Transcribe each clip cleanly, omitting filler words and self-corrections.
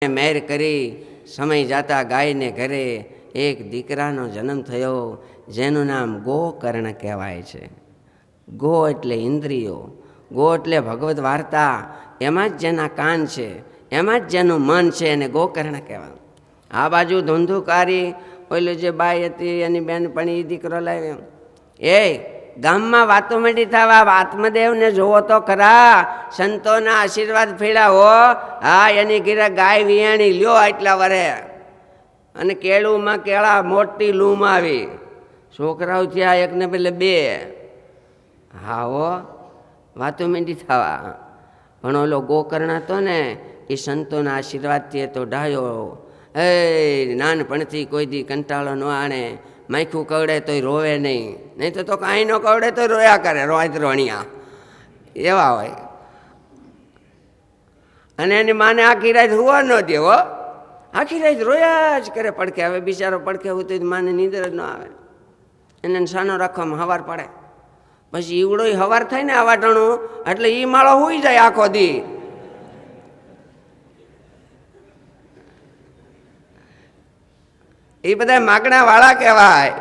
મહેર કરી સમય જાતા ગાયને ઘરે એક દીકરાનો જન્મ થયો, જેનું નામ ગોકર્ણ કહેવાય છે. ગો એટલે ઇન્દ્રિયો, ગો એટલે ભગવદ્ વાર્તા, એમાં જ જેના કાન છે, એમાં જ જેનું મન છે, એને ગોકર્ણ કહેવાય. આ બાજુ ધૂંધુકારી ઓલું જે બાઈ હતી એની બેનપણી દીકરો લાવ્યો. એ ગામમાં વાતો માંડી થવા, આત્મદેવને જોવો તો ખરા, સંતોના આશીર્વાદ ફેડા હો. હા, એની ઘીરે ગાય વિયાણી લ્યો આટલા વરે, અને કેળુમાં કેળા મોટી લૂમ આવી, છોકરાઓ થયા એકને પેલે બે. હા હો, વાતો માંડી થવા. પણ ઓલો ગોકર્ણ હતો ને, એ સંતોના આશીર્વાદથી તો ડાયો. એ નાનપણથી કોઈ દી કંટાળો ન આણે, માખું કવડે તોય રોવે નહીં તો કાંઈ ન કવડે તો રોયા કરે, રોય રોણિયા એવા હોય. અને એની માને આખી રાત હુવા ન દે હો, આખી રાત રોયા જ કરે પડખે. હવે બિચારો પડખે હું તો માને નીંદર જ ન આવે, એને સાનો રાખવામાં હવાર પડે. પછી ઈવડો હવાર થાય ને આવાટણું, એટલે એ માળો હુઈ જાય આખો દી. એ બધા માગણા વાળા કહેવાય.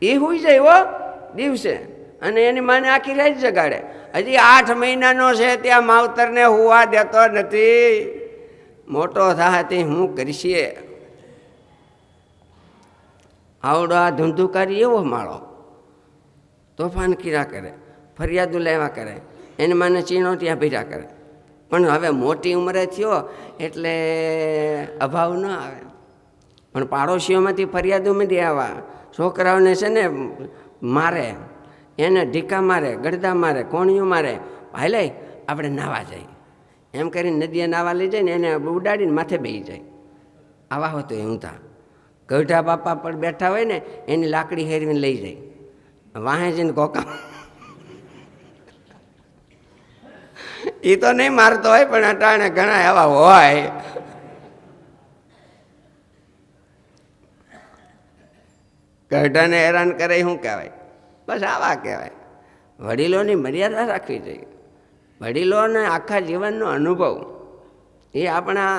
એ હુઈ જાય હો દિવસે, અને એની માને આખી રાત જગાડે. હજી 8 મહિનાનો છે ત્યાં માવતરને હુવા દેતો નથી. મોટો થાય તે હું કરીશીએ. આવડો આ ધૂંધુકારી એવો માળો, તોફાન કીરા કરે, ફરિયાદો લેવા કરે, એને માને ચીણોટિયા ભીરા કરે. પણ હવે મોટી ઉંમરે થયો એટલે અભાવ ન આવે. પણ પાડોશીઓમાંથી ફરિયાદો માંડી આવવા, છોકરાઓને છે ને મારે, એને ઢીકા મારે, ગડદા મારે, કોણીઓ મારે. હાલે આપણે નાવા જાય એમ કરીને નદીએ નાવા લઈ જાય ને એને ઉડાડીને માથે બેસી જાય. આવા હોય તો ઊંધા ગઢા બાપા પર બેઠા હોય ને એની લાકડી હેરવીને લઈ જાય, વાહે જઈને કોકા. એ તો નહીં મારતો હોય, પણ અટાણે ઘણા એવા હોય. ગઢાને હેરાન કરે શું કહેવાય? બસ આવા કહેવાય. વડીલોની મર્યાદા રાખવી જોઈએ. વડીલોને આખા જીવનનો અનુભવ એ આપણા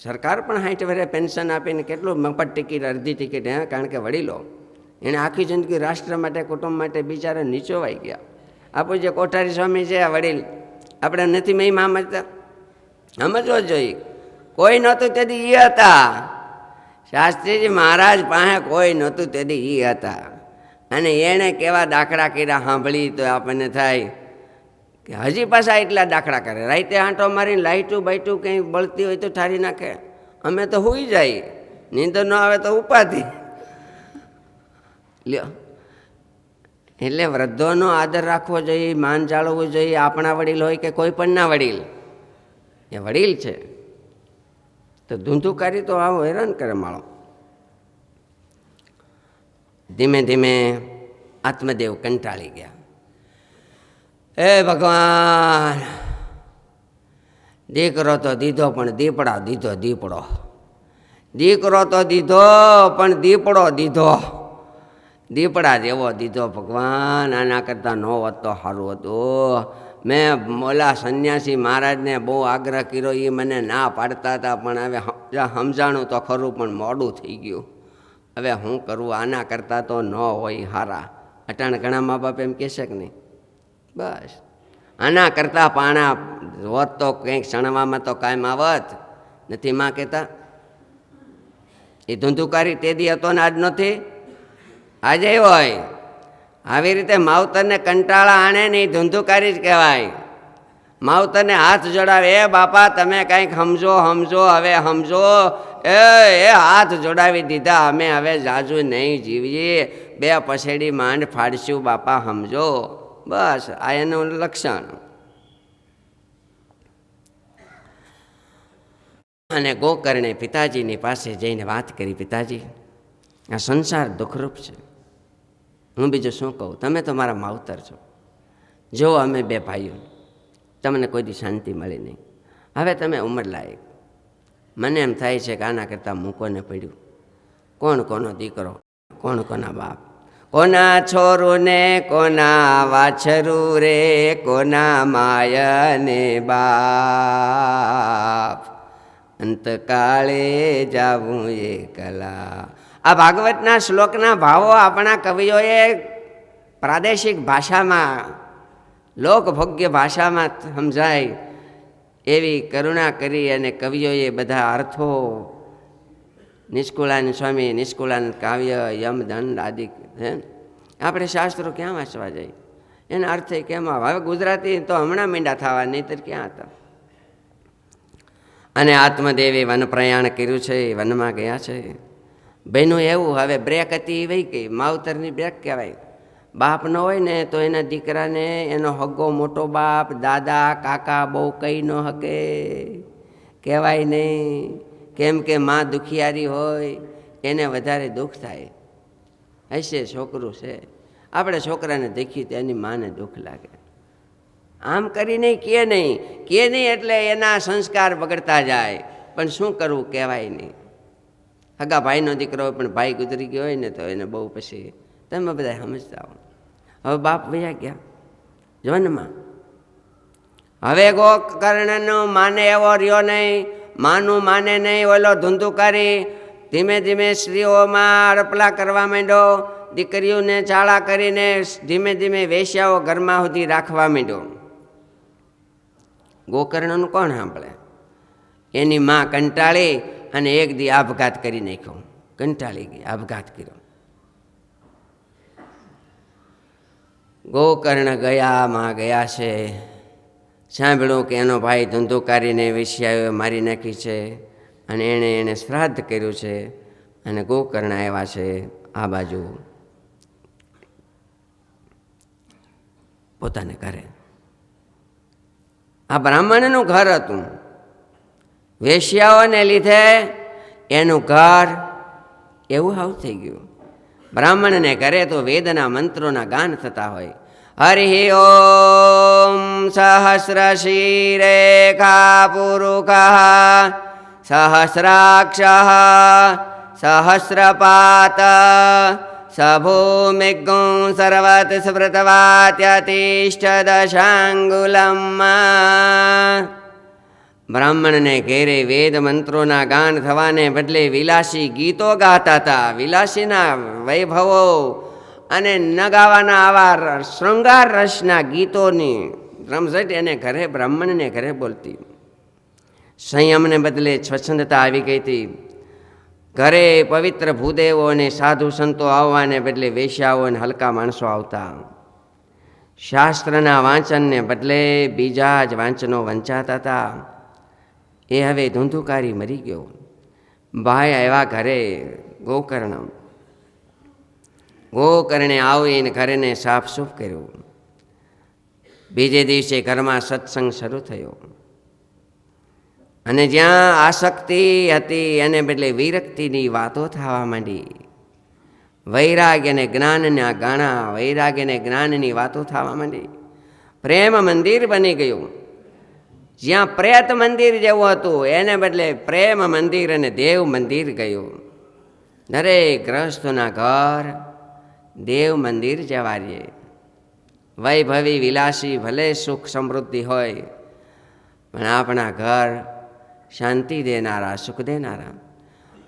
સરકાર પણ 60 વર્ષે પેન્શન આપીને કેટલું મફત ટિકિટ, અડધી ટિકિટ, કારણ કે વડીલો એણે આખી જિંદગી રાષ્ટ્ર માટે, કુટુંબ માટે બિચારા નીચોવાઈ ગયા. આપણું જે કોઠારી સ્વામી છે આ વડીલ, આપણે નથી મહિમા સમજતા, સમજવો જોઈએ. કોઈ નહોતું તેથી એ હતા. શાસ્ત્રીજી મહારાજ પાસે કોઈ નહોતું તેથી એ હતા. અને એણે કેવા દાખલા કર્યા સાંભળી તો આપણને થાય કે હજી પાછા એટલા દાખલા કરે. રાતે આંટો મારીને લાઇટું બાઇટું કંઈ બળતી હોય તો ઠારી નાખે. અમે તો સૂઈ જાય, નીંદર ન આવે તો ઉપાધિ લ્યો. એટલે વૃદ્ધોનો આદર રાખવો જોઈએ, માન જાળવવું જોઈએ. આપણા વડીલ હોય કે કોઈ પણ ના વડીલ, એ વડીલ છે. તો ધૂંધુકારી તો આવો હેરાન કરે માળો. ધીમે ધીમે આત્મદેવ કંટાળી ગયા. હે ભગવાન, દીકરો તો દીધો પણ દીપડા દીધો દીપડો, દીકરો તો દીધો પણ દીપડો દીધો, દીપડા જેવો દીધો ભગવાન. આના કરતાં ન હોત તો સારું હતું. મેં ઓલા સંન્યાસી મહારાજને બહુ આગ્રહ કર્યો, એ મને ના પાડતા હતા, પણ હવે સમજાણું તો ખરું, પણ મોડું થઈ ગયું. હવે શું કરવું? આના કરતાં તો ન હોય હારા. અટાણે ઘણા મા બાપ એમ કહેશે કે નહીં, બસ આના કરતાં પાણા હોત તો કંઈક સણવામાં તો કાયમ આવત. નથી માં કહેતા? એ ધૂંધુકારી તે દી હતો ને આજ નથી, આજે હોય. આવી રીતે માવતરને કંટાળા આણે ને એ ધૂંધુકારી જ કહેવાય. માવતરને હાથ જોડાવે, એ બાપા તમે કંઈક સમજો, સમજો, હવે સમજો. એ હાથ જોડાવી દીધા, અમે હવે જાજુ નહીં જીવીએ, 2 પછેડી માંડ ફાડશું, બાપા સમજો. બસ આ એનું લક્ષણ. અને ગોકર્ણે પિતાજીની પાસે જઈને વાત કરી, પિતાજી આ સંસાર દુઃખરૂપ છે, હું બીજું શું કહું? તમે તો મારા માવતર છો. જો અમે 2 ભાઈઓ, તમને કોઈ દી શાંતિ મળી નહીં. હવે તમે ઉંમર લાયક, મને એમ થાય છે કે આના કરતાં મૂકોને પડ્યું. કોણ કોનો દીકરો, કોણ કોના બાપ, કોના છોરું ને કોના વાછરું રે, કોના માય ને બાપ. અંતકાળે જાવું એકલા. આ ભાગવતના શ્લોકના ભાવો આપણા કવિઓએ પ્રાદેશિક ભાષામાં, લોકભોગ્ય ભાષામાં સમજાય એવી કરુણા કરી અને કવિઓએ બધા અર્થો નિષ્કુળાનંદ સ્વામી, નિષ્કુળાનંદ કાવ્ય, યમદંડ આદિ, આપણે શાસ્ત્રો ક્યાં વાંચવા જાય? એના અર્થ કેમ આવે? હવે ગુજરાતી તો હમણાં મીંડા થવા, નહીંતર ક્યાં હતા? અને આત્મદેવે વન પ્રયાણ કર્યું છે, વનમાં ગયા છે. બહેનું એવું, હવે બ્રેક હતી એ વહી ગઈ, માવતરની બ્રેક કહેવાય. બાપ ન હોય ને તો એના દીકરાને એનો હગ્ગો મોટો બાપ, દાદા, કાકા બહુ કહી ન શકે, કહેવાય નહીં. કેમ કે માં દુખિયારી હોય એને વધારે દુઃખ થાય. હશે છોકરું છે, આપણે છોકરાને દેખીએ તો એની માને દુઃખ લાગે. આમ કરીને કે નહીં એટલે એના સંસ્કાર બગડતા જાય. પણ શું કરવું, કહેવાય નહીં. હગા ભાઈનો દીકરો હોય પણ ભાઈ ગુજરી ગયો હોય ને તો એને બહુ પછી તમે બધા સમજતા હો. હવે બાપ વયા ગયા જવનમાં. હવે ગોકર્ણનો માને એવો રહ્યો નહીં, માનું માને નહીં. ઓલો ધૂંધુકારી ધીમે ધીમે સ્ત્રીઓમાં અડપલા કરવા માંડ્યો, દીકરીઓને ચાળા કરીને ધીમે ધીમે વેશ્યાઓ ઘરમાં સુધી રાખવા માંડ્યો. ગોકર્ણનું કોણ સાંભળે? એની માં કંટાળી અને એક દી આપઘાત કરી નાખ્યો. કંટાળી ગઈ, આપઘાત કર્યો. ગોકર્ણ ગયામાં ગયા છે, સાંભળ્યું કે એનો ભાઈ ધંધુકારીને વેશ્યાઓએ મારી નાખી છે અને એને શ્રાદ્ધ કર્યું છે. અને ગોકર્ણ આવ્યા છે આ બાજુ પોતાને ઘરે. આ બ્રાહ્મણનું ઘર હતું. વેશ્યાઓને લીધે એનું ઘર એવું હાવ થઈ ગયું. બ્રાહ્મણને ઘરે તો વેદના મંત્રોના ગાન થતા હોય. હરિ ઓમ સહસ્ર શિરેખા પુરુષ સહસ્રાક્ષ સહસ્રપાત સભૂમિગું સર્વત સ્મૃતવાત્યતિષ્ઠ દશાંગુલમ. બ્રાહ્મણને ઘેરે વેદ મંત્રોના ગાન થવાને બદલે વિલાસી ગીતો ગાતા હતા. વિલાસીના વૈભવો અને ન ગાવાના આવા શૃંગાર રસના ગીતોની રમઝટ એને ઘરે, બ્રાહ્મણને ઘરે બોલતી. સંયમને બદલે સ્વચ્છંદતા આવી ગઈ હતી. ઘરે પવિત્ર ભૂદેવો અને સાધુ સંતો આવવાને બદલે વેશ્યાઓ અને હલકા માણસો આવતા. શાસ્ત્રના વાંચનને બદલે બીજા જ વાંચનો વંચાતા હતા. એ હવે ધૂંધુકારી મરી ગયો. ભાઈ આવ્યા ઘરે ગોકર્ણે આવીને ઘરેને સાફસૂફ કર્યું. બીજે દિવસે ઘરમાં સત્સંગ શરૂ થયો અને જ્યાં આસક્તિ હતી એને બદલે વિરક્તિની વાતો થવા માંડી. વૈરાગ્ય અને જ્ઞાનના ગાણા, વૈરાગ્ય અને જ્ઞાનની વાતો થવા માંડી. પ્રેમ મંદિર બની ગયું. જ્યાં પ્રેત મંદિર જેવું હતું એને બદલે પ્રેમ મંદિર અને દેવ મંદિર ગયું. દરેક ગ્રહસ્થોના ઘર દેવ મંદિર જેવા રહે. વૈભવી વિલાસી ભલે સુખ સમૃદ્ધિ હોય પણ આપણા ઘર શાંતિ દેનારા, સુખ દેનારા.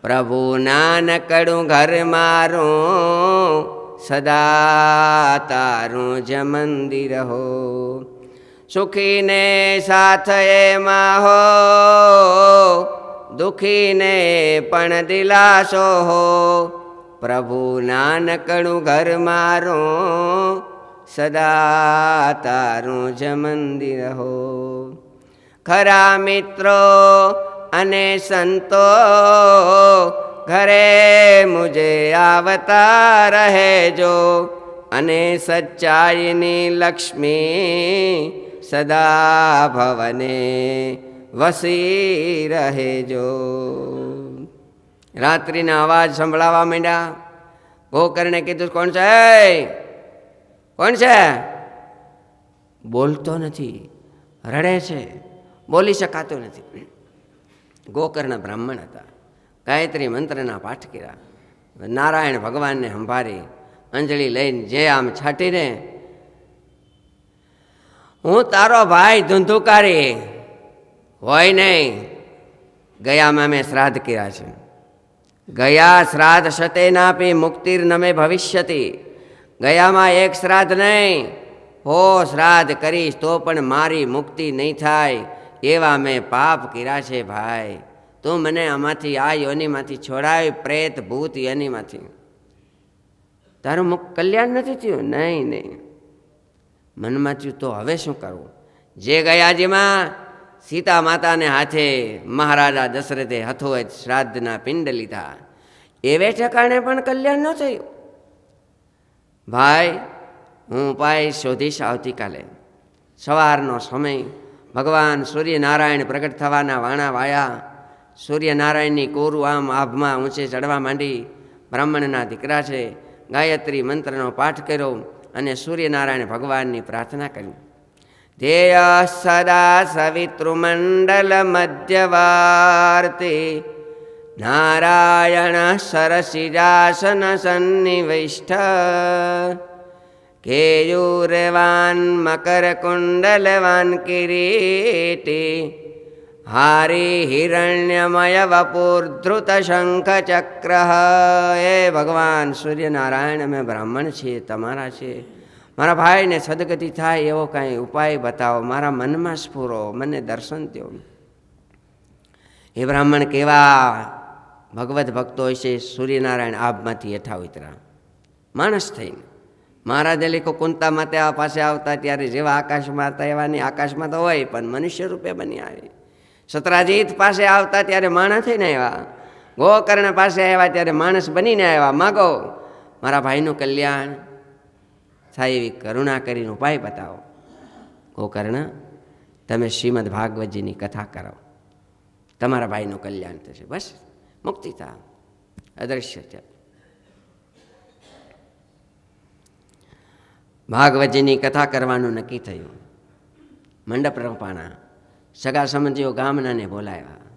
પ્રભુ નાનકડું ઘર મારું સદા તારું જ મંદિર હો. સુખીને સાથ એમાં હો, દુખીને પણ દિલાસો હો. પ્રભુ નાનકડું ઘર મારું સદા તારું જ મંદિર હો. ખરા મિત્રો અને સંતો ઘરે મુજે આવતા રહેજો અને સચ્ચાઈની લક્ષ્મી સદા ભવને વસી રહેજો. રાત્રિના અવાજ સંભળાવા માંડ્યા. ગોકર્ણે કીધું, કોણ છે? કોણ છે? બોલતો નથી, રડે છે, બોલી શકાતો નથી. ગોકર્ણ બ્રાહ્મણ હતા. ગાયત્રી મંત્રના પાઠ કર્યા. નારાયણ ભગવાનને સંભાળી અંજલિ લઈને જે આમ છાટીને, હું તારો ભાઈ ધુંધુકારી હોય નહીં, ગયામાં મેં શ્રાદ્ધ કર્યા છે. ગયા શ્રાદ્ધ શતે નાપી મુક્તિર નમે ભવિષ્યતિ. ગયામાં એક શ્રાદ્ધ નહીં, હો શ્રાદ્ધ કરીશ તો પણ મારી મુક્તિ નહીં થાય એવા મેં પાપ કર્યા છે. ભાઈ તું મને આમાંથી, આ યોનિમાંથી છોડાવી, પ્રેત ભૂત યોનિમાંથી. તારું કલ્યાણ નથી થયું? નહીં નહીં, મનમાં થયું તો હવે શું કરવું? જે ગયાજીમાં સીતા માતાને હાથે મહારાજા દશરથે હથોએ શ્રાદ્ધના પિંડ લીધા, એવે ઠેકાણે પણ કલ્યાણ ન થયું. ભાઈ હું ઉપાય શોધીશ. આવતીકાલે સવારનો સમય ભગવાન સૂર્યનારાયણ પ્રગટ થવાના વાણા વાયા. સૂર્યનારાયણની કોરું આમ આભમાં ઊંચે ચડવા માંડી. બ્રાહ્મણના દીકરા છે, ગાયત્રી મંત્રનો પાઠ કર્યો અને સૂર્યનારાયણ ભગવાનની પ્રાર્થના કરી. ધ્યેય સદા સવિતૃમંડલ મધ્યવાર્તે નારાયણ સરસિજાસન સન્નિવિષ્ઠ કેયુરવાન મકરકુંડલવાન કિરીટી હારી હિરણ્યમય વપુર્ધૃત શંખ ચક્ર. એ ભગવાન સૂર્યનારાયણ, અમે બ્રાહ્મણ છીએ, તમારા છીએ. મારા ભાઈને સદગતિ થાય એવો કાંઈ ઉપાય બતાવો, મારા મનમાં સ્ફુરો, મને દર્શન દો. એ બ્રાહ્મણ કેવા ભગવત ભક્તો હશે. સૂર્યનારાયણ આભમાંથી હેઠા ઉતરા માણસ થઈને. મહારાજે લીખો કુંતા માતા પાસે આવતા ત્યારે જેવા આકાશમાં હતા એવા નહીં, આકાશમાં તો હોય પણ મનુષ્ય રૂપે બની આવી. સત્રાજીત પાસે આવતા ત્યારે માણસ થઈને આવ્યા. ગોકર્ણ પાસે આવ્યા ત્યારે માણસ બનીને આવ્યા. માગો મારા ભાઈનું કલ્યાણ થાય એવી કરુણા કરીને ઉપાય બતાવો. ગોકર્ણ, તમે શ્રીમદ ભાગવતજીની કથા કરો, તમારા ભાઈનું કલ્યાણ થશે. બસ મુક્તિ થા, અદૃશ્ય છે. ભાગવતજીની કથા કરવાનું નક્કી થયું. મંડપ રોપાણા, સગા સંબંધીઓ ગામનાને બોલાવ્યા.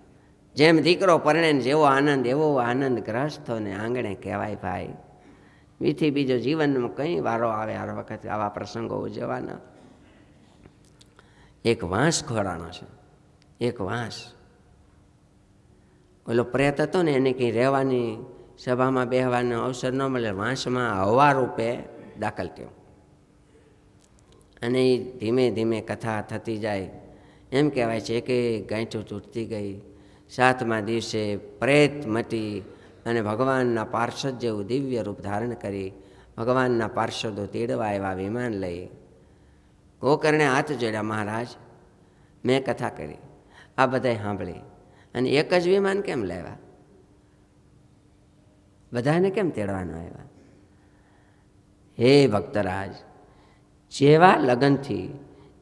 જેમ દીકરો પરણે જેવો આનંદ એવો આનંદ ગ્રહસ્થોને આંગણે કહેવાય. ભાઈ બીથી બીજો જીવનમાં કંઈ વારો આવે હર વખતે આવા પ્રસંગો ઉજવવાના. એક વાંસ ખોરાણો છે, એક વાંસ. ઓલો પ્રેત હતો ને, એને કંઈ રહેવાની સભામાં બેહવાનો અવસર ન મળે, વાંસમાં હવા રૂપે દાખલ થયો. અને એ ધીમે ધીમે કથા થતી જાય. એમ કહેવાય છે કે ગાંઠું તૂટતી ગઈ. 7મા દિવસે પ્રેત મટી અને ભગવાનના પાર્ષદ જેવું દિવ્ય રૂપ ધારણ કરી ભગવાનના પાર્ષદો તેડવા આવ્યા વિમાન લઈ. ગોકર્ણે હાથ જોડ્યા, મહારાજ મેં કથા કરી, આ બધાએ સાંભળી, અને એક જ વિમાન કેમ લાવ્યા? બધાને કેમ તેડવાનું આવ્યા? હે ભક્તરાજ, જેવા લગનથી,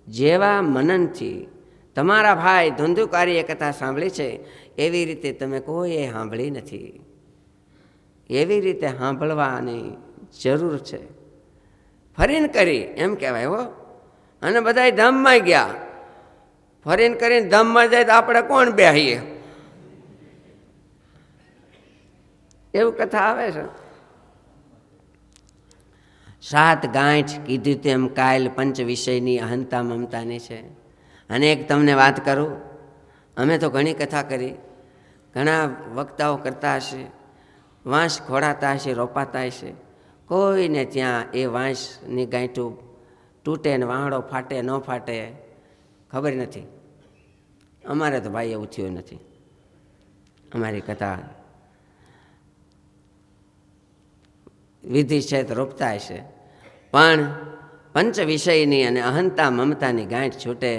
જેવા મનનથી તમારા ભાઈ ધુંધુકારીએ કથા સાંભળી છે એવી રીતે તમે કોઈએ સાંભળી નથી. એવી રીતે સાંભળવાની જરૂર છે. ફરીને કરી એમ કહેવાય હો. અને બધા ધામમાં ગયા. ફરીને કરીને ધામમાં જાય તો આપણે કોણ બેહીએ? એવું કથા આવે છે. 7 ગાંઠ કીધું તેમ કાયલ પંચ વિષયની અહંતા મમતાની છે. અને એક તમને વાત કરું, અમે તો ઘણી કથા કરી, ઘણા વક્તાઓ કરતા હશે, વાંસ ખોડાતા હશે, રોપાતા હશે, કોઈને ત્યાં એ વાંસની ગાંઠું તૂટે ને વાંહડો ફાટે ન ફાટે ખબર નથી. અમારે તો ભાઈ એવું થયું નથી. અમારી કથા વિધિ છે તો રોપતા હશે, પણ પંચ વિષયની અને અહંતા મમતાની ગાંઠ છૂટે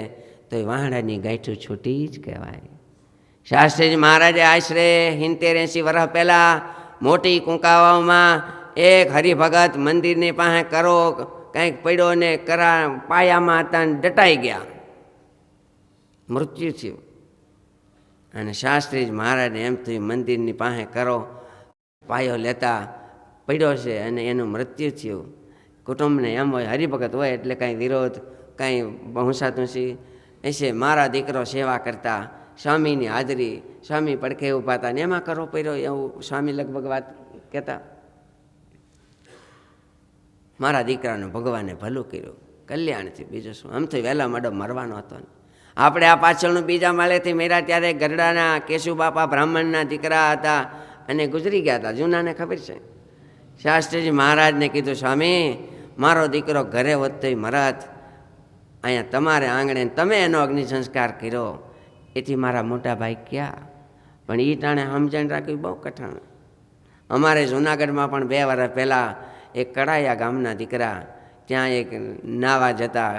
તો એ વાહડાની ગાંઠું છૂટી જ કહેવાય. શાસ્ત્રીજી મહારાજે આશરે 70-80 વર્ષ પહેલાં મોટી કુંકાવામાં એક હરિભગત મંદિરની પાસે કરો કંઈક પડ્યો ને કરા પાયામાં હતા ને દટાઈ ગયા, મૃત્યુ થયું. અને શાસ્ત્રીજી મહારાજને એમ થયું મંદિરની પાસે કરો પાયો લેતા પડ્યો છે અને એનું મૃત્યુ થયું. કુટુંબને એમ હોય, હરિભગત હોય એટલે કાંઈ વિરોધ કાંઈ બહુસાતુંસી એસે મારા દીકરો સેવા કરતા, સ્વામીની હાજરી, સ્વામી પડખે ઊભા હતા ને એમાં કરો પડ્યો, એવું સ્વામી લગભગ વાત કહેતા. મારા દીકરાનું ભગવાને ભલું કર્યું, કલ્યાણથી, બીજું શું? આમ તો વહેલા મડો મરવાનો હતો ને. આપણે આ પાછળનું બીજા માળેથી મેળા ત્યારે ગરડાના કેશુબાપા બ્રાહ્મણના દીકરા હતા અને ગુજરી ગયા હતા. જૂનાને ખબર છે. શાસ્ત્રીજી મહારાજને કીધું, સ્વામી મારો દીકરો ઘરે હોત તોય મરત, અહીંયા તમારે આંગણે તમે એનો અગ્નિ સંસ્કાર કર્યો, એથી મારા મોટા ભાઈ ક્યાં? પણ એ ટાણે સમજણ રાખવી બહુ કઠણ. અમારે જૂનાગઢમાં પણ 2 વર્ષ પહેલાં એક કડાયા ગામના દીકરા ત્યાં એક નાવા જતા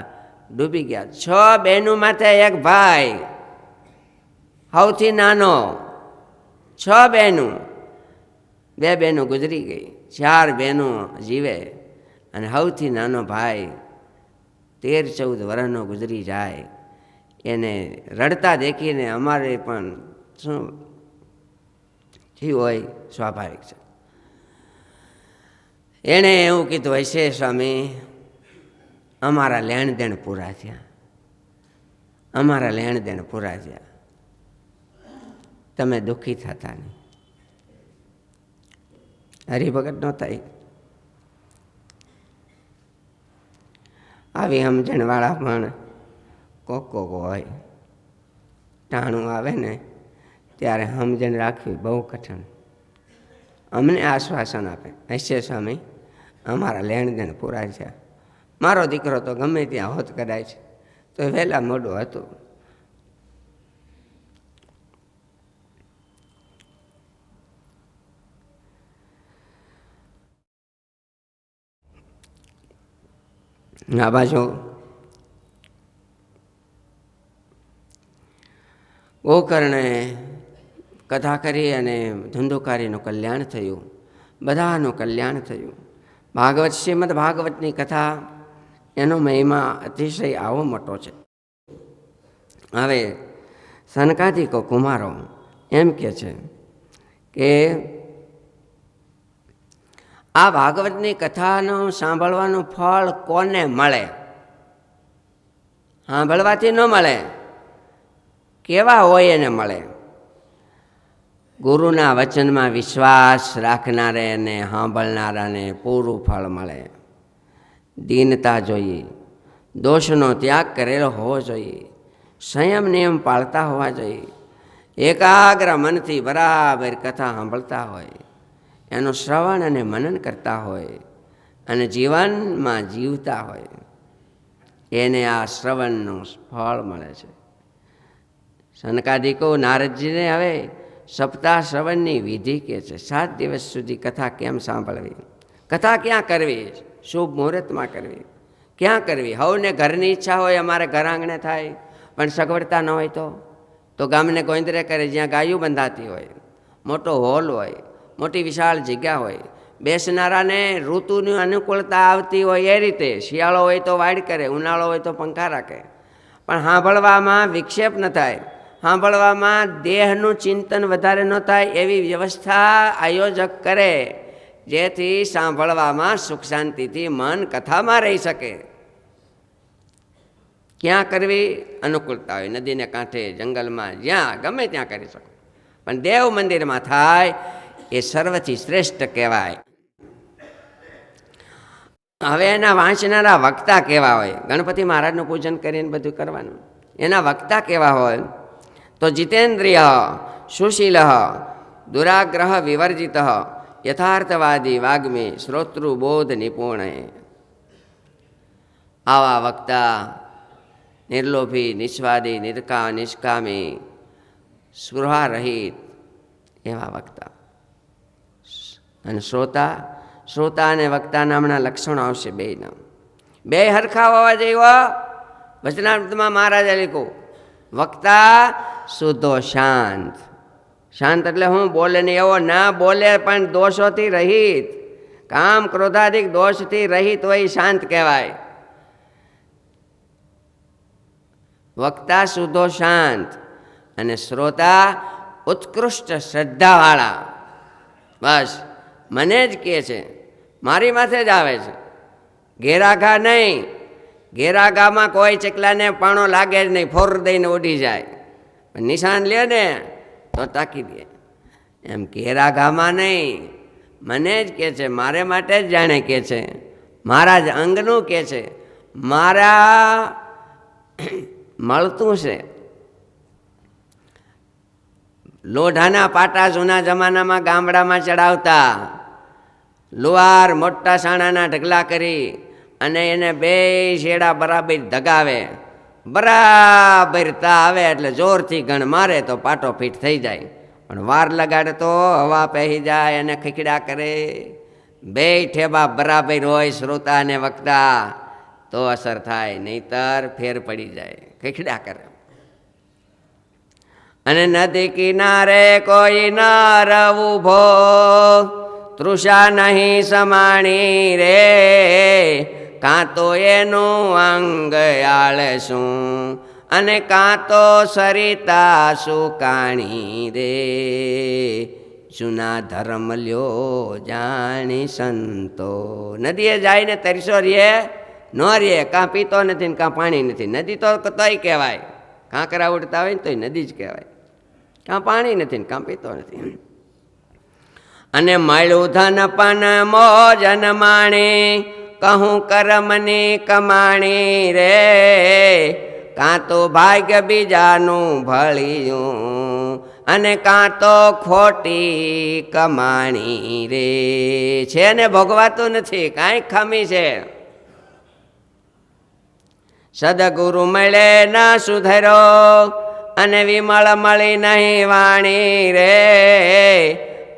ડૂબી ગયા. 6 બહેનો માથે એક ભાઈ, સૌથી નાનો. 6 બહેનો, 2 બહેનો ગુજરી ગઈ, 4 બહેનો જીવે અને સૌથી નાનો ભાઈ 13-14 વર્ષનો ગુજરી જાય. એને રડતા દેખીને અમારે પણ શું થયું હોય, સ્વાભાવિક છે. એણે એવું કીધું, હશે સ્વામી અમારા લેણ દેણ પૂરા થયા, અમારા લેણ દેણ પૂરા થયા, તમે દુઃખી થતા નહીં. હરિભગત નહોતા. આવી સમજણવાળા પણ કોક હોય. ટાણું આવે ને ત્યારે સમજણ રાખવી બહુ કઠણ. અમને આશ્વાસન આપે, હશે સ્વામી અમારા લેણ દેણ પૂરા છે. મારો દીકરો તો ગમે ત્યાં હોત કદાચ તો વહેલા મોડું હતું. આ બાજુ ગોકર્ણે કથા કરી અને ધંધુકારીનું કલ્યાણ થયું, બધાનું કલ્યાણ થયું. ભાગવત, શ્રીમદ ભાગવતની કથા, એનો મહિમા અતિશય આવો મોટો છે. હવે સનકાદિકો કુમારો એમ કહે છે કે આ ભાગવતની કથાનું સાંભળવાનું ફળ કોને મળે? સાંભળવાથી ન મળે, કેવા હોય એને મળે. ગુરુના વચનમાં વિશ્વાસ રાખનારે અને સાંભળનારાને પૂરું ફળ મળે. દીનતા જોઈએ, દોષનો ત્યાગ કરેલો હોવો જોઈએ, સંયમ નિયમ પાળતા હોવા જોઈએ, એકાગ્ર મનથી બરાબર કથા સાંભળતા હોય, એનું શ્રવણ અને મનન કરતા હોય અને જીવનમાં જીવતા હોય, એને આ શ્રવણનું ફળ મળે છે. સનકાદિકો નારદજીને હવે સપ્તાહ શ્રવણની વિધિ કહે છે. 7 દિવસ સુધી કથા કેમ સાંભળવી, કથા ક્યાં કરવી, શુભ મુહૂર્તમાં કરવી, ક્યાં કરવી. હવને ઘરની ઈચ્છા હોય અમારે ઘર આંગણે થાય, પણ સગવડતા ન હોય તો ગામને ગોંદરે કરે, જ્યાં ગાયું બંધાતી હોય, મોટો હોલ હોય, મોટી વિશાળ જગ્યા હોય, બેસનારાને ઋતુની અનુકૂળતા આવતી હોય એ રીતે. શિયાળો હોય તો વાડ કરે, ઉનાળો હોય તો પંખા રાખે, પણ સાંભળવામાં વિક્ષેપ ન થાય, સાંભળવામાં દેહનું ચિંતન વધારે ન થાય એવી વ્યવસ્થા આયોજક કરે, જેથી સાંભળવામાં સુખ શાંતિથી મન કથામાં રહી શકે. ક્યાં કરવી? અનુકૂળતા હોય, નદીને કાંઠે, જંગલમાં, જ્યાં ગમે ત્યાં કરી શકો, પણ દેવ મંદિરમાં થાય એ સર્વથી શ્રેષ્ઠ કહેવાય. હવે એના વાંચનારા વક્તા કેવા હોય? ગણપતિ મહારાજનું પૂજન કરીને બધું કરવાનું. એના વક્તા કેવા હોય? તો જીતેન્દ્રિય, સુશીલ, દુરાગ્રહ વિવર્જિત, યથાર્થવાદી, વાગ્મી, શ્રોતૃબોધ નિપુણ. આવા વક્તા નિર્લોભી, નિસ્વાદી, નિષ્કામી, સ્પૃહા રહિત એવા વક્તા. અને શ્રોતા અને વક્તાના હમણાં લક્ષણો આવશે. બે હરખા હોવા જોઈએ. વચનામૃતમાં મહારાજે લખ્યું, વક્તા શુદ્ધો શાંત. શાંત એટલે હું? બોલે નહીં એવો ના બોલે, પણ દોષોથી રહિત, કામ ક્રોધાદિક દોષથી રહિત હોય શાંત કહેવાય. વક્તા શુદ્ધો શાંત અને શ્રોતા ઉત્કૃષ્ટ શ્રદ્ધાવાળા. બસ મને જ કહે છે, મારી માથે જ આવે છે, ઘેરાઘા નહીં. ઘેરાઘામાં કોઈ ચકલાને પાણો લાગે જ નહીં, ફોર દઈને ઉડી જાય, પણ નિશાન લે ને તો તાકી દે. એમ ઘેરાઘામાં નહીં, મને જ કહે છે, મારે માટે જ જાણે કહે છે, મારા જ અંગનું કહે છે, મારા મળતું છે. લોઢાના પાટા જૂના જમાનામાં ગામડામાં ચડાવતા, લુહાર મોટા સાણાના ઢગલા કરી અને એને બે શેડા બરાબર ધગાવે, બરાબર તા આવે એટલે જોરથી ગણ મારે તો પાટો ફીટ થઈ જાય. પણ વાર લગાડે તો હવા પહેરી જાય અને ખીખડા કરે. બે ઠેબા બરાબર હોય શ્રોતા અને વક્તા તો અસર થાય, નહીતર ફેર પડી જાય, ખીખડા કરે. અને નદી કિનારે કોઈ નર ઊભો, તૃષા નહીં સમાણી રે, કાં તો એનું અંગ આળસું અને કાં તો સરિતા સુકાણી રે. જૂના ધર્મ લ્યો જાણી સંતો. નદીએ જાય ને તરસો રે ન રે, કાં પીતો નથી ને કાં પાણી નથી. નદી તો તોય કહેવાય, કાંકરા ઉડતા હોય ને તોય નદી જ કહેવાય. કાં પાણી નથી ને કાં પીતો નથી. અને મળ્યું ધન પણ મોજન માણી, કહું કર્મની કમાણી રે, કાં તો ભાગ્ય બીજાનું ભળ્યું અને કાં તો ખોટી કમાણી રે. છે ને ભોગવાતું નથી, કાંઈક ખામી છે. સદગુરુ મળે ન સુધરો અને વિમળ મળી નહીં વાણી રે,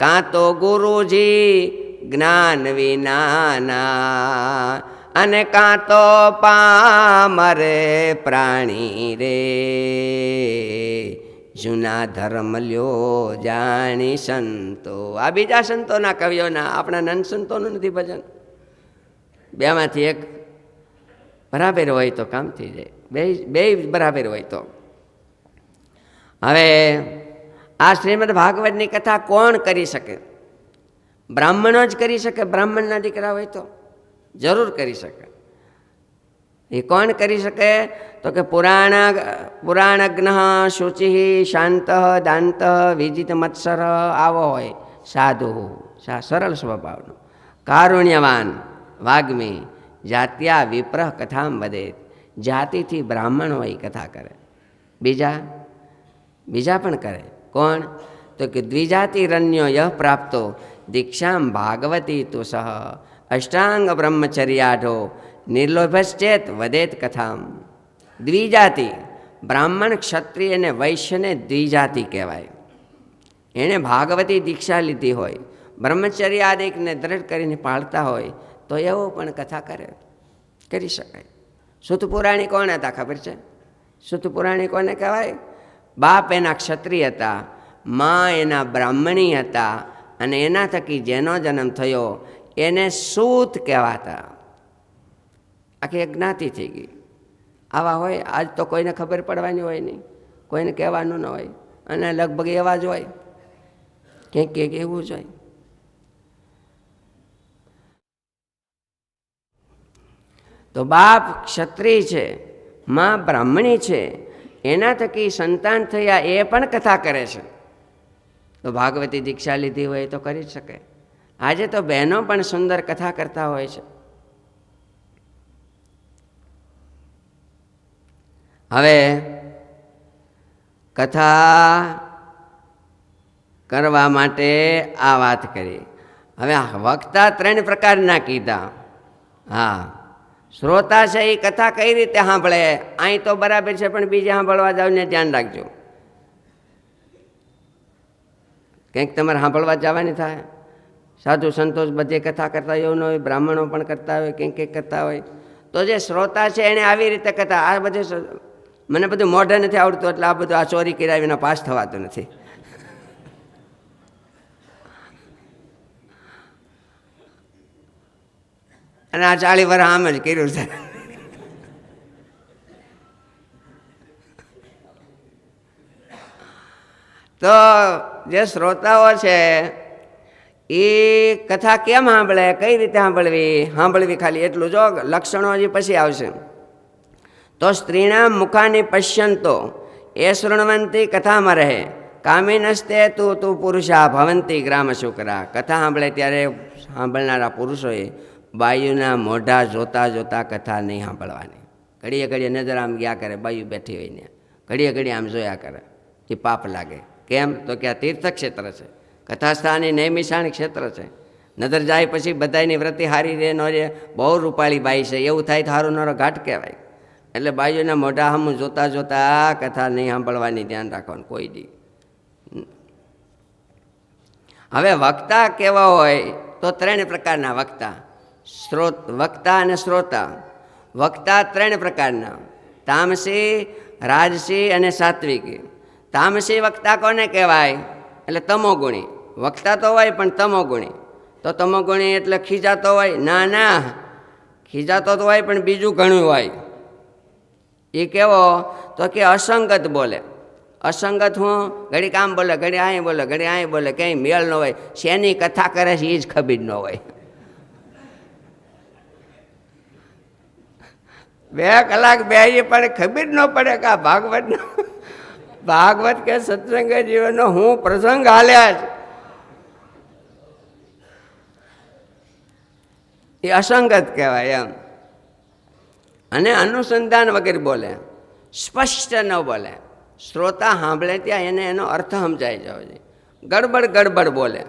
કાં તો ગુરુજી જ્ઞાન વિનાના અને કાં તો પામરે પ્રાણી રે. જૂના ધર્મ લ્યો જાણી સંતો. આ બીજા સંતોના કવિઓના, આપણા નંદ સંતોનું નથી ભજન. બેમાંથી એક બરાબર હોય તો કામ થઈ જાય, બે બરાબર હોય તો. હવે આ શ્રીમદ ભાગવતની કથા કોણ કરી શકે? બ્રાહ્મણો જ કરી શકે. બ્રાહ્મણના દીકરા હોય તો જરૂર કરી શકે. એ કોણ કરી શકે? તો કે પુરાણજ્ઞ શુચિ શાંત દાંત વિજિત મત્સર આવો હોય, સાધુ સરળ સ્વભાવનો, કારુણ્યવાન વાગ્મી, જાત્યા વિપ્રહ કથામ વધે. જાતિથી બ્રાહ્મણ હોય કથા કરે. બીજા પણ કરે. કોણ? તો કે દ્વિજાતિરન્યો યહ પ્રાપ્તો દીક્ષામ ભાગવતી તુ સહ, અષ્ટાંગ બ્રહ્મચર્યાઢો નિર્લોભશ્ચેત વદેત કથામ. દ્વિજાતિ, બ્રાહ્મણ ક્ષત્રિય અને વૈશ્યને દ્વિજાતિ કહેવાય. એણે ભાગવતી દીક્ષા લીધી હોય, બ્રહ્મચર્ય આદિકને દ્રઢ કરીને પાળતા હોય તો એવો પણ કથા કરી શકાય. સુત પુરાણી કોણ હતા ખબર છે? સુત પુરાણી કોને કહેવાય? બાપ એના ક્ષત્રિય હતા, મા એના બ્રાહ્મણી હતા, અને એના થકી જેનો જન્મ થયો એને સૂત કહેવાતા. આખી એક જ્ઞાતિ થઈ ગઈ. આવા હોય. આજ તો કોઈને ખબર પડવાની હોય નહીં, કોઈને કહેવાનું ન હોય, અને લગભગ એવા જ હોય, ક્યાંક એવું જ હોય. તો બાપ ક્ષત્રિય છે, મા બ્રાહ્મણી છે, એના થકી સંતાન થયા એ પણ કથા કરે છે. તો ભાગવતી દીક્ષા લીધી હોય તો કરી જ શકે. આજે તો બહેનો પણ સુંદર કથા કરતા હોય છે. હવે કથા કરવા માટે આ વાત કરી. હવે વક્તા 3 પ્રકારના કીધા. હા, શ્રોતા છે એ કથા કઈ રીતે સાંભળે? અહીં તો બરાબર છે, પણ બીજે સાંભળવા જાવ ને ધ્યાન રાખજો. કંઈક તમારે સાંભળવા જવાની થાય. સાધુ સંતોષ બધે કથા કરતા એવું ન હોય, બ્રાહ્મણો પણ કરતા હોય, કંઈક કરતા હોય. તો જે શ્રોતા છે એને આવી રીતે કથા, આ બધું મને બધું મોઢે નથી આવડતું, એટલે આ બધું આ ચોરી કરાવીને પાસ થવાતું નથી. અને આ 40 વર્ષ આમ જ કર્યું છે. તો જે શ્રોતાઓ છે એ કથા કેમ સાંભળે, કઈ રીતે સાંભળવી ખાલી એટલું જો. લક્ષણો હજી પછી આવશે. તો સ્ત્રીના મુખાની પશ્યંતો એ શૃણવંતી કથામાં રહે, કામિનસ્તે તું પુરુષા ભવંતી ગ્રામ શુક્રા. કથા સાંભળે ત્યારે સાંભળનારા પુરુષોએ બાયુના મોઢા જોતા જોતા કથા નહીં સાંભળવાની. ઘડીએ ઘડીએ નજર આમ ગયા કરે, બાયું બેઠી હોય ને ઘડીએ ઘડીએ આમ જોયા કરે, એ પાપ લાગે. કેમ તો કે આ તીર્થક્ષેત્ર છે, કથાસ્થાન એ નૈમિષાણ ક્ષેત્ર છે. નજર જાય પછી બધાની વ્રતિ હારી રહે ન રહે, બહુ રૂપાળી બાઈ છે એવું થાય તો સારું નરો ઘાટ કહેવાય. એટલે બાયુના મોઢા સામું જોતા જોતા કથા નહીં સાંભળવાની, ધ્યાન રાખવાનું કોઈ દી. હવે વક્તા કેવા હોય તો 3 પ્રકારના વક્તા, વક્તા અને શ્રોતા. વક્તા 3 પ્રકારના, તામસી, રાજસી અને સાત્વિકી. તામસી વક્તા કોને કહેવાય? એટલે તમોગુણી. વક્તા તો હોય પણ તમોગુણી. તો તમોગુણી એટલે ખીજાતો હોય? ના ના, ખીજાતો તો હોય પણ બીજું ઘણું હોય. એ કેવો તો કે અસંગત બોલે. અસંગત હું ઘડીક આમ બોલે, ઘડી અહીં બોલે, ઘડી અહીં બોલે, કંઈ મેળ ન હોય. શેની કથા કરે છે એ જ ખબર ન હોય. 2 કલાક બેસી પણ ખબર ન પડે કે આ ભાગવત કે સત્સંગ જીવનનો હું પ્રસંગ હાલ્યા છે. એ અસંગત કહેવાય એમ. અને અનુસંધાન વગેરે બોલે, સ્પષ્ટ ન બોલે. શ્રોતા સાંભળે ત્યાં એને એનો અર્થ સમજાઈ જવો જોઈએ. ગડબડ ગડબડ બોલે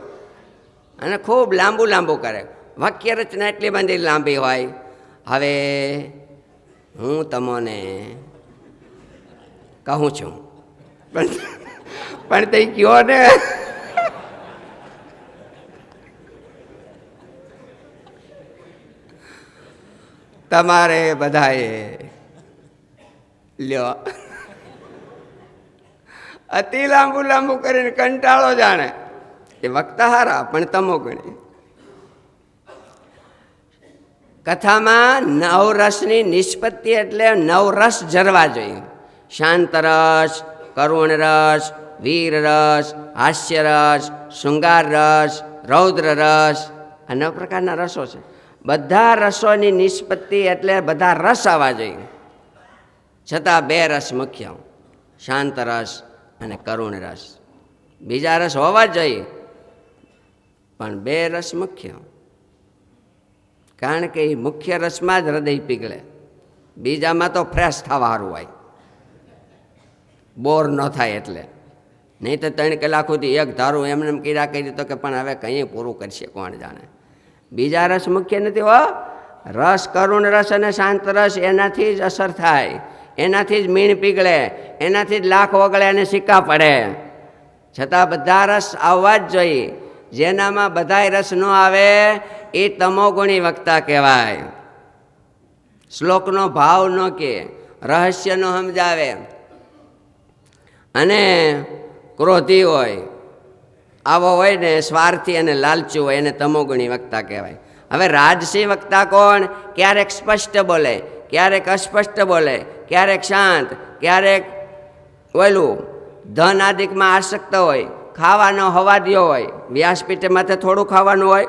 અને ખૂબ લાંબુ લાંબુ કરે. વાક્ય રચના એટલી બધી લાંબી હોય. હવે હું તમને કહું છું પણ તે કયો ને તમારે બધાએ લ્યો. અતિ લાંબુ લાંબુ કરીને કંટાળો જાણે. એ વક્તા હારા પણ તમોગુણી. કથામાં 9 રસની નિષ્પત્તિ એટલે 9 રસ જરવા જોઈએ. શાંત રસ, કરુણ રસ, વીર રસ, હાસ્ય રસ, શૃંગાર રસ, રૌદ્ર રસ. આ 9 પ્રકારના રસો છે. બધા રસોની નિષ્પત્તિ એટલે બધા રસ આવવા જોઈએ. છતાં 2 રસ મુખ્ય, શાંત રસ અને કરુણ રસ. બીજા રસ હોવા જ જોઈએ પણ 2 રસ મુખ્ય. કારણ કે એ મુખ્ય રસમાં જ હૃદય પીગળે. બીજામાં તો ફ્રેશ થવા સારું હોય, બોર ન થાય એટલે. નહીં તો 3 કલાક સુધી એક ધારું એમને એમ કીડા કરી તો કે પણ હવે કંઈ પૂરું કરશે કોણ જાણે. બીજા રસ મુખ્ય નથી હો. રસ કરુણ રસ અને શાંત રસ એનાથી જ અસર થાય, એનાથી જ મીણ પીગળે, એનાથી જ લાખ ઓગળે અને સિક્કા પડે. છતાં બધા રસ આવવા જ જોઈએ. જેનામાં બધાય રસ ન આવે એ તમોગુણી વક્તા કહેવાય. શ્લોકનો ભાવ ન કે, રહસ્ય ન સમજાવે અને ક્રોધી હોય, આવો હોય ને સ્વાર્થી અને લાલચી હોય, એને તમોગુણી વક્તા કહેવાય. હવે રાજસી વક્તા કોણ? ક્યારેક સ્પષ્ટ બોલે, ક્યારેક અસ્પષ્ટ બોલે, ક્યારેક શાંત, ક્યારેક ઓલું ધન આદિકમાં આસક્ત હોય, ખાવાનો હવાદિયો હોય. વ્યાસપીઠે માથે થોડું ખાવાનું હોય,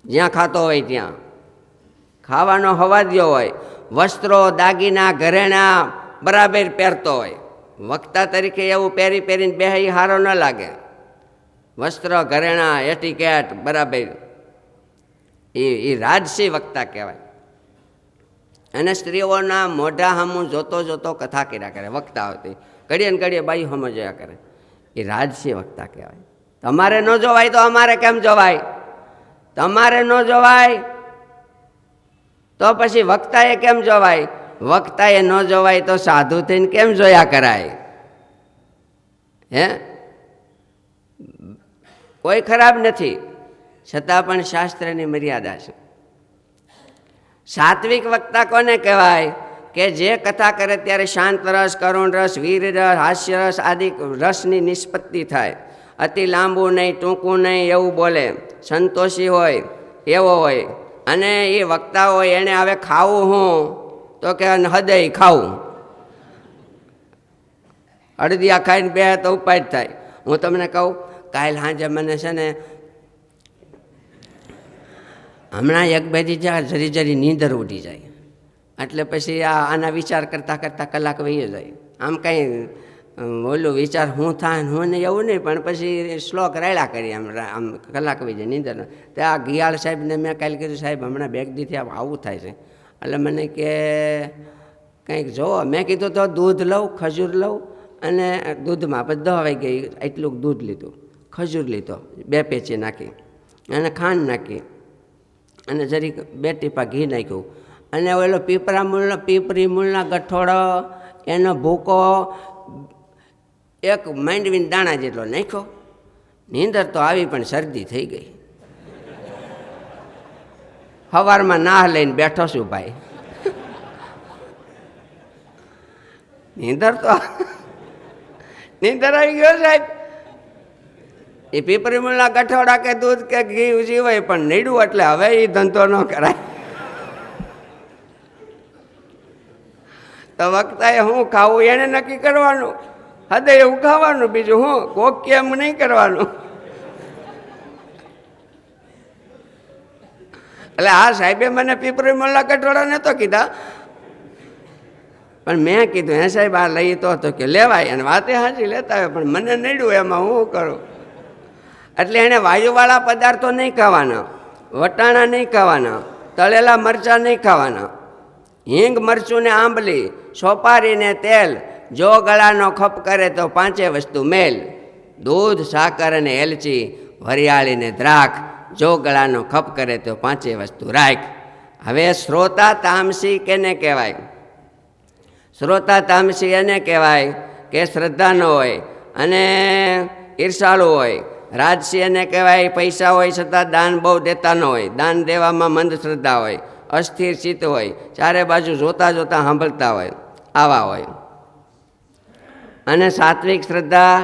જ્યાં ખાતો હોય ત્યાં ખાવાનો હવાદિયો હોય. વસ્ત્રો, દાગીના, ઘરેણા બરાબર પહેરતો હોય. વક્તા તરીકે એવું પહેરીને બેહી સારો ન લાગે. વસ્ત્ર, ઘરેણા, એટિકેટ બરાબર, એ રાજસી વક્તા કહેવાય. અને સ્ત્રીઓના મોઢા સામું જોતો જોતો કથા કર્યા કરે. વક્તા હતી ઘડીએ ને ઘડીએ બાઈ સમજ્યા કરે. એ રાજસી વક્તા કહેવાય. તમારે ન જોવાય તો અમારે કેમ જોવાય? તમારે ન જોવાય તો પછી વક્તાએ કેમ જોવાય? વક્તાએ ન જોવાય તો સાધુ થઈને કેમ જોયા કરાય? હે, કોઈ ખરાબ નથી, છતાં પણ શાસ્ત્રની મર્યાદા છે. સાત્વિક વક્તા કોને કહેવાય? કે જે કથા કરે ત્યારે શાંત રસ, કરુણ રસ, વીર રસ, હાસ્ય રસ આદિ રસની નિષ્પત્તિ થાય. અતિ લાંબુ નહીં, ટૂંકું નહીં એવું બોલે. સંતોષી હોય એવો હોય. અને એ વક્તા હોય એને હવે ખાવું હું તો કે હૃદય ખાવું. અડદિયા ખાઈને બે તો ઉપાય થાય. હું તમને કહું, કાલ સાંજે મને છે ને હમણાં 1-2 દી જરી જરી નીંદર ઉડી જાય. એટલે પછી આના વિચાર કરતાં કરતાં કલાક વહી જાય. આમ કંઈ ઓલું વિચાર હું થાય હું નહીં એવું નહીં, પણ પછી શ્લોક રાયડા કરી આમ કલાક વહી જાય નીંદર. તો આ ગિયાળ સાહેબને મેં કાલે કીધું, સાહેબ હમણાં 2 દીથી આવું થાય છે. એટલે મને કે કંઈક જોવો. મેં કીધું તો દૂધ લઉં, ખજૂર લઉં, અને દૂધમાં પછી 10 વાગે એટલું દૂધ લીધું, ખજૂર લીધો 2 પેચી નાખી, અને ખાંડ નાખી, અને જરીક 2 ટીપા ઘી નાખ્યું, અને ઓલો પીપરી મૂળના ગઠોડો એનો ભૂકો એક માંડવીના દાણા જેટલો નાખ્યો. નીંદર તો આવી પણ શરદી થઈ ગઈ. સવારમાં નાહ લઈને બેઠો છું ભાઈ. નીંદર આવી ગયો સાહેબ. એ પીપરી મૂળના ગઠોડા કે દૂધ કે ઘી જીવાય, પણ નીડું એટલે હવે એ ધંધો ન કરાય. તો વક્તાએ હું ખાવું એને નક્કી કરવાનું, હદે એવું ખાવાનું, બીજું હું કોક કેમ નહીં કરવાનું. એટલે આ સાહેબે મને પીપરી મૂળના ગઠોડા નહોતો કીધા, પણ મેં કીધું હે સાહેબ આ લઈ તો કે લેવાય, અને વાતે હાજી લેતા હોય, પણ મને નડ્યું એમાં હું કરું. એટલે એણે વાયુવાળા પદાર્થો નહીં ખાવાના, વટાણા નહીં ખાવાના, તળેલા મરચાં નહીં ખાવાના, હિંગ, મરચું ને આંબલી, સોપારી ને તેલ, જો ગળાનો ખપ કરે તો 5 વસ્તુ મેલ, દૂધ, સાકર અને એલચી, વરિયાળી ને દ્રાક્ષ, જો ગળાનો ખપ કરે તો 5 વસ્તુ રાખ. હવે શ્રોતા તામસી કેને કહેવાય? શ્રોતા તામસી એને કહેવાય કે શ્રદ્ધા ન હોય અને ઈર્ષાળુ હોય. રાજસી એને કહેવાય પૈસા હોય છતાં દાન બહુ દેતા ન હોય, દાન દેવામાં મંદ શ્રદ્ધા હોય, અસ્થિર ચિત્ત હોય, ચારે બાજુ જોતા જોતા સાંભળતા હોય, આવા હોય. અને સાત્વિક શ્રદ્ધા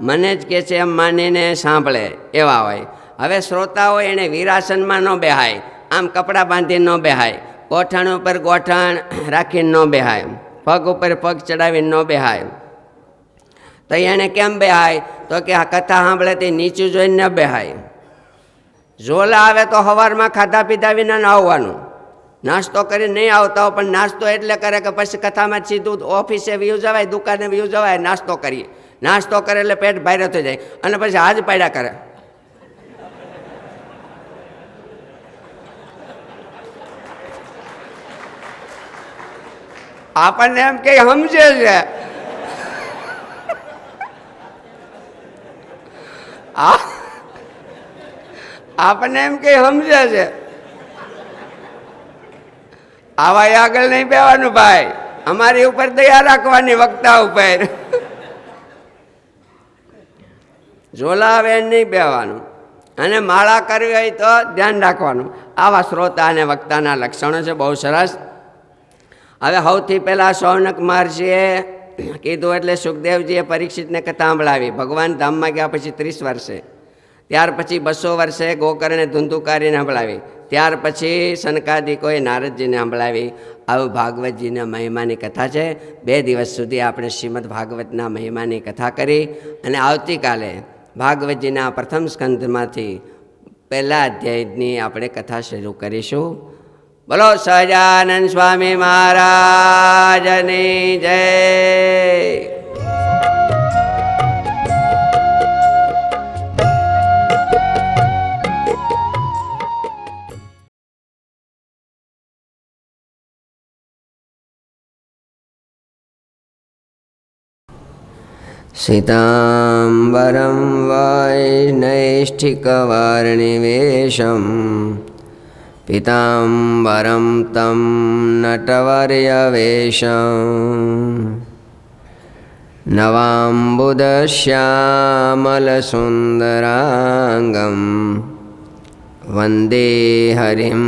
મને જ કહે છે એમ માનીને સાંભળે એવા હોય. હવે શ્રોતા હોય એને વીરાસનમાં ન બેહાય, આમ કપડાં બાંધીને ન બેહાય, ગોઠણ ઉપર ગોઠણ રાખીને ન બેહાય, પગ ઉપર પગ ચડાવીને ન બેહાય. તો એને કેમ બેહાય? તો કે આ કથા સાંભળે તે નીચું જોઈને ન બેહાય. ઝોલા આવે તો સવારમાં ખાધા પીધા વિના ન આવવાનું, નાસ્તો કરીને નહીં આવતા હોય, પણ નાસ્તો એટલે કરે કે પછી કથામાં સીધું ઓફિસે વ્યૂ જવાય, દુકાને વ્યૂ જવાય, નાસ્તો કરીએ. નાસ્તો કરે એટલે પેટ ભારે થઈ જાય, અને પછી હાજ પાડ્યા કરે. આપણને એમ કે સમજે છે, આપણને એમ કે સમજે છે. આવા આગળ નહીં બેવાનું ભાઈ, અમારી ઉપર દયા રાખવાની વક્તા ઉપર. ઝોલા આવે નહીં બેવાનું, અને માળા કરવી હોય તો ધ્યાન રાખવાનું. આવા શ્રોતા અને વક્તાના લક્ષણો છે, બહુ સરસ. હવે સૌથી પહેલાં શૌનક મહર્ષિએ કીધું એટલે સુખદેવજીએ પરીક્ષિતને કથા સંભળાવી. ભગવાન ધામમાં ગયા પછી 30 વર્ષે, ત્યાર પછી 200 વર્ષે ગોકર્ણે ધુંધુકારીને સંભળાવી, ત્યાર પછી સનકાદિકોએ નારદજીને સંભળાવી. આવું ભાગવતજીના મહિમાની કથા છે. 2 દિવસ સુધી આપણે શ્રીમદ ભાગવતના મહિમાની કથા કરી, અને આવતીકાલે ભાગવતજીના પ્રથમ સ્કંધમાંથી 1લા અધ્યાયની આપણે કથા શરૂ કરીશું. બોલો સહજાનંદ સ્વામી મહારાજની જય. સીતાંબરમ વૈનૈષ્ઠિકવાર્ણિવેશમ પીતાંબરમ તમ નટવર્યવેશમ નવાંબુદશ્યામલસુંદરાંગમ વંદે હરિમ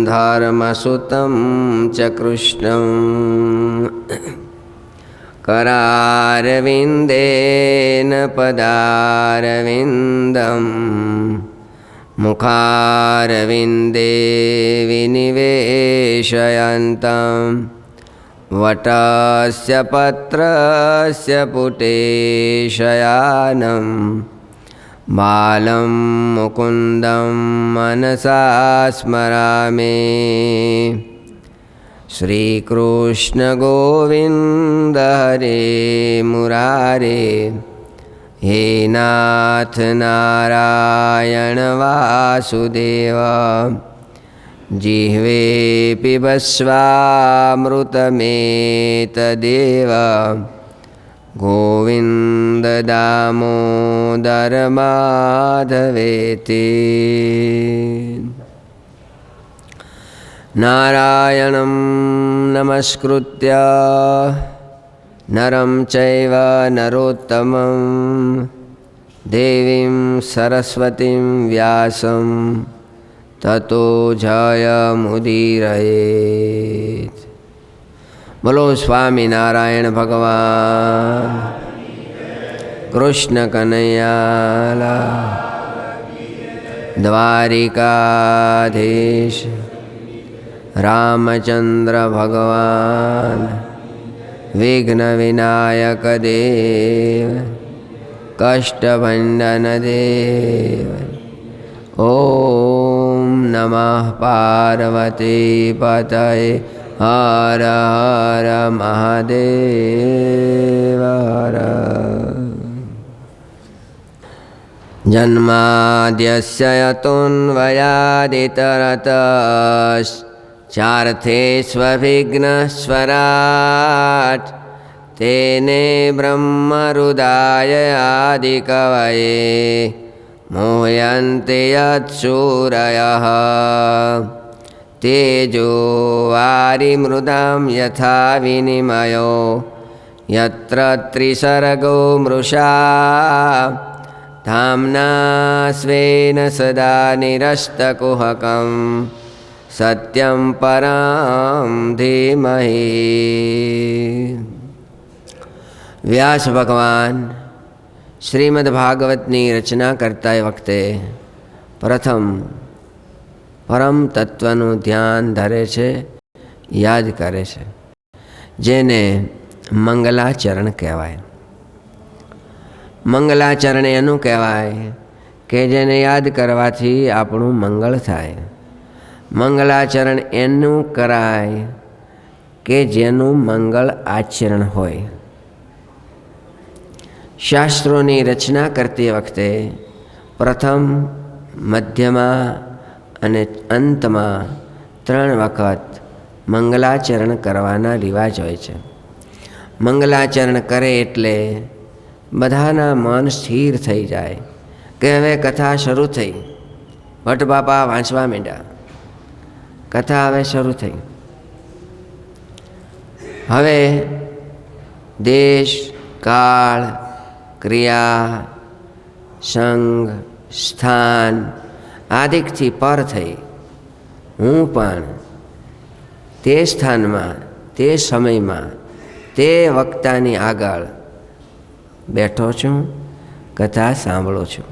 ધર્મસુતમ ચ કૃષ્ણં करारविन्देन पदारविन्दं मुखारविन्दे विनिवेशयन्तं वटस्य पत्रस्य पुटेशयानं बालं मुकुन्दं मनसा स्मरामि श्रीकृष्ण गोविन्द हरे मुरारे हे नाथ नारायण वासुदेव जिह्वे पिबस्वामृतमेतदेव गोविन्द दामोदर माधवेति। नारायणं नमस्कृत्य नरं चैव नरोत्तमं देवीं सरस्वतीं व्यासं ततो जयमुदीरयेत्। बोलो स्वामी नारायण भगवान कृष्ण कन्हैया द्वारिकाधीश रामचंद्र भगवान विघ्न विनायक देव कष्टभंजन देव। ओम नमः पार्वती पतये हर हर महादेव हर। जन्माद्यस्य यतोऽन्वयादितरतश्चार्थेष्वभिघ्नस्वराट् तेने ब्रह्महृदाय आदिकवये मोह्यन्ते यत्सूरयः। तेजो वारिमृदां यथा विनिमयो यत्र त्रिसर्गो मृषा धाम्ना स्वेन सदा निरस्तकुहकं सत्यं परं धीमहि। व्यास भगवान श्रीमद्भागवतनी रचना करता वखते प्रथम परम तत्वનું ધ્યાન ધરે છે, યાદ કરે છે, જેને મંગલાચરણ કહેવાય. મંગલાચરણ એનું કહેવાય કે જેને યાદ કરવાથી આપણું મંગળ થાય. મંગલાચરણ એનું કરાય કે જેનું મંગળ આચરણ હોય. શાસ્ત્રોની રચના કરતી વખતે પ્રથમ, મધ્યમાં અને અંતમાં 3 વખત મંગલાચરણ કરવાના રિવાજ હોય છે. મંગલાચરણ કરે એટલે બધાના મન સ્થિર થઈ જાય કે હવે કથા શરૂ થઈ. ભટ્ટ બાપા વાંચવા માંડ્યા, કથા હવે શરૂ થઈ. હવે દેશ, કાળ, ક્રિયા, સંગ, સ્થાન આદિકથી પર થઈ હું પણ તે સ્થાનમાં, તે સમયમાં, તે વક્તાની આગળ બેઠો છું, કથા સાંભળું છું.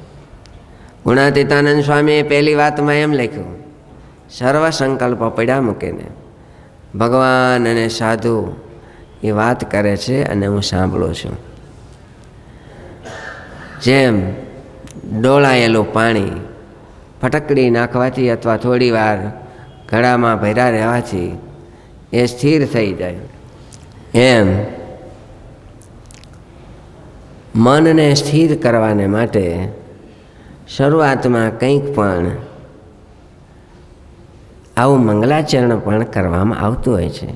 ગુણાતીતાનંદ સ્વામીએ પહેલી વાતમાં એમ લખ્યું, સર્વ સંકલ્પ પડ્યા મૂકીને ભગવાન અને સાધુ એ વાત કરે છે અને હું સાંભળું છું. જેમ ડોળાયેલું પાણી ફટકડી નાખવાથી અથવા થોડી વાર ઘડામાં ભર્યા રહેવાથી એ સ્થિર થઈ જાય, એમ મનને સ્થિર કરવાને માટે શરૂઆતમાં કંઈક પણ આવું મંગલાચરણ પણ કરવામાં આવતું હોય છે.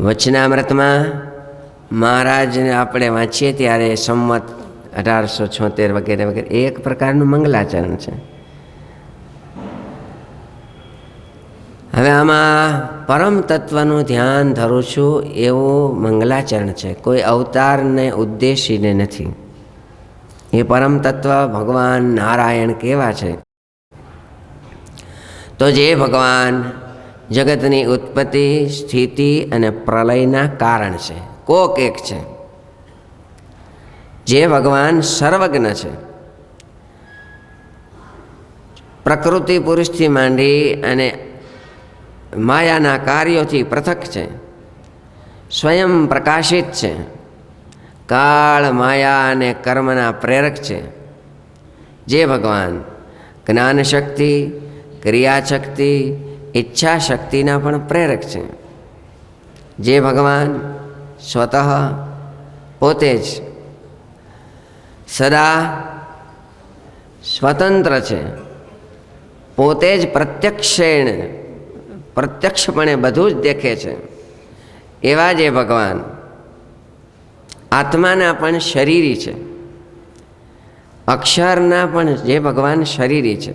વચનામૃતમાં મહારાજને આપણે વાંચીએ ત્યારે સંમત 1876 વગેરે વગેરે એક પ્રકારનું મંગલાચરણ છે. હવે આમાં પરમ તત્વનું ધ્યાન ધરું છું એવું મંગલાચરણ છે, કોઈ અવતારને ઉદ્દેશીને નથી. એ પરમ તત્વ ભગવાન નારાયણ કેવા છે? તો જે ભગવાન જગતની ઉત્પત્તિ, સ્થિતિ અને પ્રલયના કારણ છે, કોક એક છે. જે ભગવાન સર્વજ્ઞ છે, પ્રકૃતિ પુરુષથી માંડી અને માયાના કાર્યોથી પૃથક છે, સ્વયં પ્રકાશિત છે, કાળ, માયા અને કર્મના પ્રેરક છે. જે ભગવાન જ્ઞાન શક્તિ, ક્રિયા શક્તિ, ઈચ્છા શક્તિના પણ પ્રેરક છે. જે ભગવાન સ્વતઃ પોતે જ સદા સ્વતંત્ર છે, પોતે જ પ્રત્યક્ષેણ પ્રત્યક્ષપણે બધું જ દેખે છે એવા જે ભગવાન આત્માના પણ શરીરી છે, અક્ષરના પણ જે ભગવાન શરીરી છે,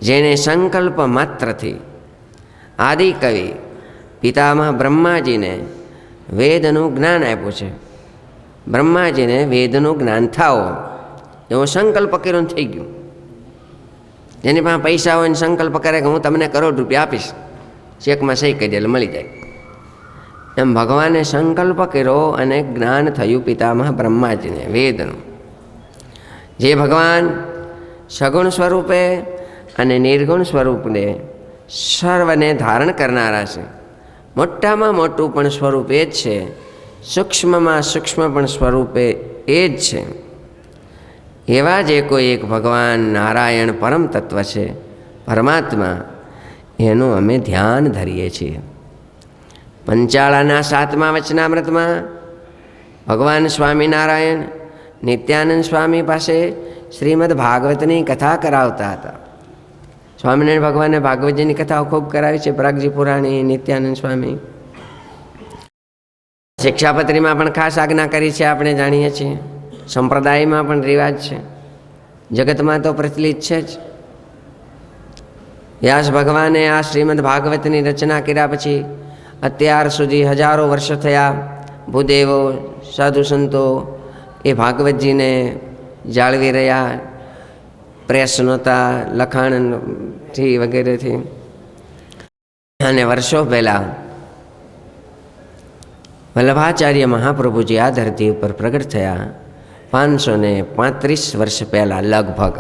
જેને સંકલ્પ માત્રથી આદિ કવિ પિતામહ બ્રહ્માજીને વેદનું જ્ઞાન આપ્યું છે. બ્રહ્માજીને વેદનું જ્ઞાન થાઓ એવો સંકલ્પ કર્યો થઈ ગયું. જેની પાસે પૈસા હોય ને સંકલ્પ કરે કે હું તમને કરોડ રૂપિયા આપીશ, ચેકમાં સહી કરી દે એટલે મળી જાય. એમ ભગવાને સંકલ્પ કર્યો અને જ્ઞાન થયું પિતામહ બ્રહ્માજીને વેદનું. જે ભગવાન સગુણ સ્વરૂપે અને નિર્ગુણ સ્વરૂપને સર્વને ધારણ કરનારા છે. મોટામાં મોટું પણ સ્વરૂપ એ જ છે, સૂક્ષ્મમાં સૂક્ષ્મ પણ સ્વરૂપે એ જ છે. એવા જે કોઈ એક ભગવાન નારાયણ પરમ તત્વ છે, પરમાત્મા, એનું અમે ધ્યાન ધરીએ છીએ. પંચાળાના 7મા વચનામૃતમાં ભગવાન સ્વામિનારાયણ નિત્યાનંદ સ્વામી પાસે શ્રીમદ ભાગવતની કથા કરાવતા હતા. સ્વામિનારાયણ ભગવાને ભાગવતજીની કથાઓ ખૂબ કરાવી છે. પ્રાગજી પુરાણી, નિત્યાનંદ સ્વામી. શિક્ષાપત્રીમાં પણ ખાસ આજ્ઞા કરી છે, આપણે જાણીએ છીએ. સંપ્રદાયમાં પણ રિવાજ છે, જગતમાં તો પ્રચલિત છે જ. વ્યાસ ભગવાને આ શ્રીમદ ભાગવતની રચના કર્યા પછી અત્યાર સુધી હજારો વર્ષ થયા. ભૂદેવો, સાધુ સંતો એ ભાગવતજીને જાળવી રહ્યા. પ્રેસ નહોતા, લખાણથી વગેરેથી. અને વર્ષો પહેલાં વલ્લભાચાર્ય મહાપ્રભુજી આ ધરતી ઉપર પ્રગટ થયા. 535 વર્ષ પહેલાં લગભગ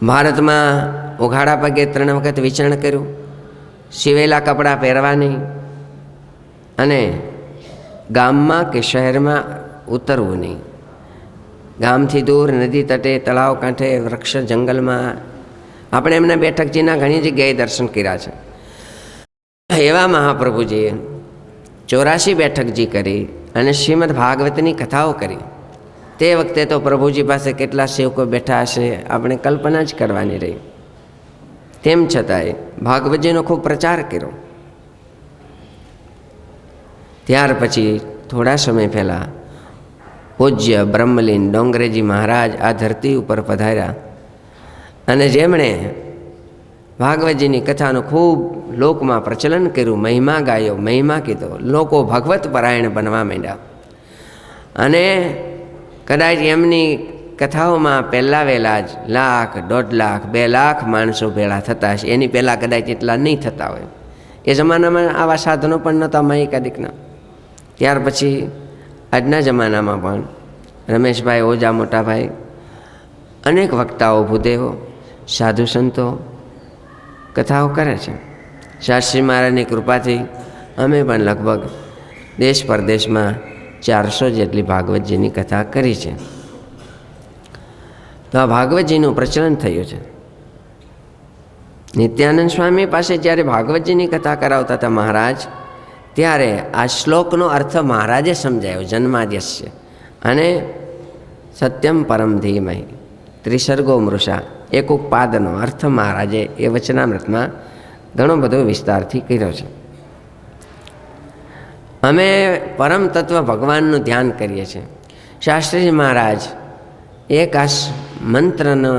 ભારતમાં ઉઘાડા પગે 3 વખત વિચરણ કર્યું. સિવેલા કપડાં પહેરવા નહીં અને ગામમાં કે શહેરમાં ઉતરવું નહીં. ગામથી દૂર, નદી તટે, તળાવ કાંઠે, વૃક્ષ જંગલમાં આપણે એમના બેઠકજીના ઘણી જગ્યાએ દર્શન કર્યા છે. એવા મહાપ્રભુજીએ 84 બેઠકજી કરી અને શ્રીમદ ભાગવતની કથાઓ કરી. તે વખતે તો પ્રભુજી પાસે કેટલા સેવકો બેઠા હશે આપણે કલ્પના જ કરવાની રહી. તેમ છતાંય ભાગવતજીનો ખૂબ પ્રચાર કર્યો. ત્યાર પછી થોડા સમય પહેલાં પૂજ્ય બ્રહ્મલીન ડોંગરેજી મહારાજ આ ધરતી ઉપર પધાર્યા અને જેમણે ભાગવતજીની કથાનું ખૂબ લોકમાં પ્રચલન કર્યું, મહિમા ગાયો, મહિમા કીધો. લોકો ભગવત પરાયણ બનવા માંડ્યા અને કદાચ એમની કથાઓમાં પહેલાં વહેલા જ 1 લાખ, 1.5 લાખ, 2 લાખ માણસો ભેળા થતા હશે. એની પહેલાં કદાચ એટલા નહીં થતા હોય. એ જમાનામાં આવા સાધનો પણ નહોતા માહિકાદિકના. ત્યાર પછી આજના જમાનામાં પણ રમેશભાઈ ઓઝા, મોટાભાઈ, અનેક વક્તાઓ, ભૂદેવો, સાધુ સંતો કથાઓ કરે છે. શાસ્ત્રી મહારાજની કૃપાથી અમે પણ લગભગ દેશ પરદેશમાં 400 જેટલી ભાગવતજીની કથા કરી છે. તો આ ભાગવતજીનું પ્રચલન થયું છે. નિત્યાનંદ સ્વામી પાસે જ્યારે ભાગવતજીની કથા કરાવતા હતા મહારાજ, ત્યારે આ શ્લોકનો અર્થ મહારાજે સમજાયો, જન્માદ્યસ્ય અને સત્યમ પરમ ધીમહિ ત્રિસર્ગો મૃષા, એક પાદનો અર્થ મહારાજે એ વચનામૃતમાં ઘણો બધો વિસ્તારથી કર્યો છે. અમે પરમ તત્વ ભગવાનનું ધ્યાન કરીએ છીએ. શાસ્ત્રીજી મહારાજ એક આ મંત્રનો